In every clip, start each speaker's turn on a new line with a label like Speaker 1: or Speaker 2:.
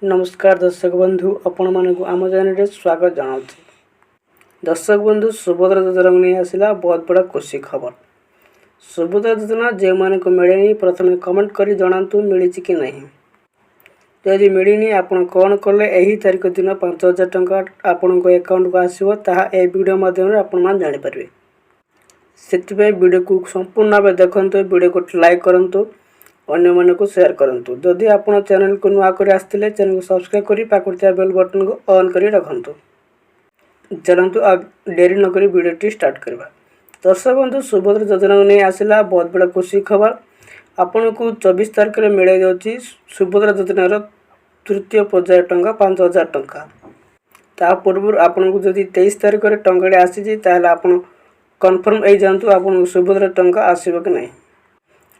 Speaker 1: नमस्कार दर्शक बंधु आपण मानक आम चैनल स्वागत जनाऊँ। दर्शक बंधु सुभद्रा योजना नहीं आसला बहुत बड़ा खुशी खबर। सुभद्रा योजना जो मान को मिले प्रथम कमेंट कर जनातु मिली कि नहीं। तो यदि मिलनी आप कौन कले यही तारीख दिन 5000 टंका आपण अकाउंट को आसो ता वीडियो माध्यम आपण जापर से वीडियो को संपूर्ण भाव देखते वीडियो को लाइक करूँ अन्य मन को शेयर करूँ। जदि आप चैनल को नुआ कर आसते चैनल को सब्सक्राइब कर पाखुड़िया बेल बटन को ऑन कर रखु। चलतु डेरी नक वीडियो स्टार्ट करवा। दर्शक बंधु सुभद्रा योजना नहीं आसला बहुत बड़ा खुशी खबर। आपण को 24 तारीख में मिल जाऊँगी सुभद्रा योजनार तृतीय पर्याय टंका 5000 टंका। ता पूर्व आपन को जदि 23 तारीख में टंका आसी आप कन्फर्म हो जातु आपन सुभद्रा टंका आसो कि नहीं।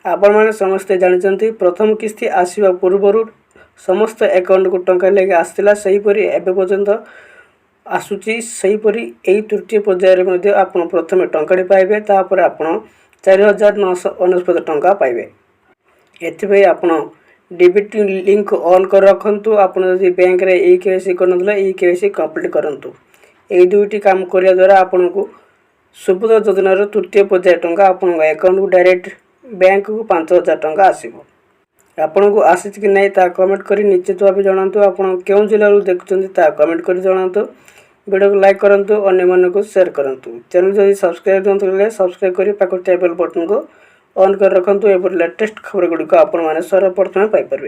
Speaker 1: आपण मैंने समस्ते जानते प्रथम किस्ती आसवा पूर्वर समस्त अकाउंट को टंका लेके आसला सेहीपरि एबे पर्यंत आसुची सेहीपरि एई तृतीय पर्याय आप प्रथम टंका पाइबे तापर आपण 4999 टंका पाइबे। एथिपई आपण डेबिट लिंक ऑन कर रखंतु। आपण जदि बैंक रे ई केवाईसी करनथले ई केवाईसी कंप्लीट करंतु। एई दुईटी काम करिया द्वारा आपण को सुभद्रा योजनार तृतीय पर्याय टंका आपण अकाउंट को डायरेक्ट बैंक को 5000 टंका आसो। आपण को आसी कि नहीं ता कमेंट करी निश्चित भाव जनातु। आपण क्यों जिल्ला देखुं ता कमेंट करी जनातु। वीडियो को लाइक करंतु अन्य मन को शेयर करंतु। चैनल जदि सब्सक्राइब नहीं सब्सक्राइब करी पाखुड़िया बेल बटन को ऑन कर रखंतु। एपर लेटेस्ट खबर गुड़िक आपण माने सर्वप्रथम पाई परिबे।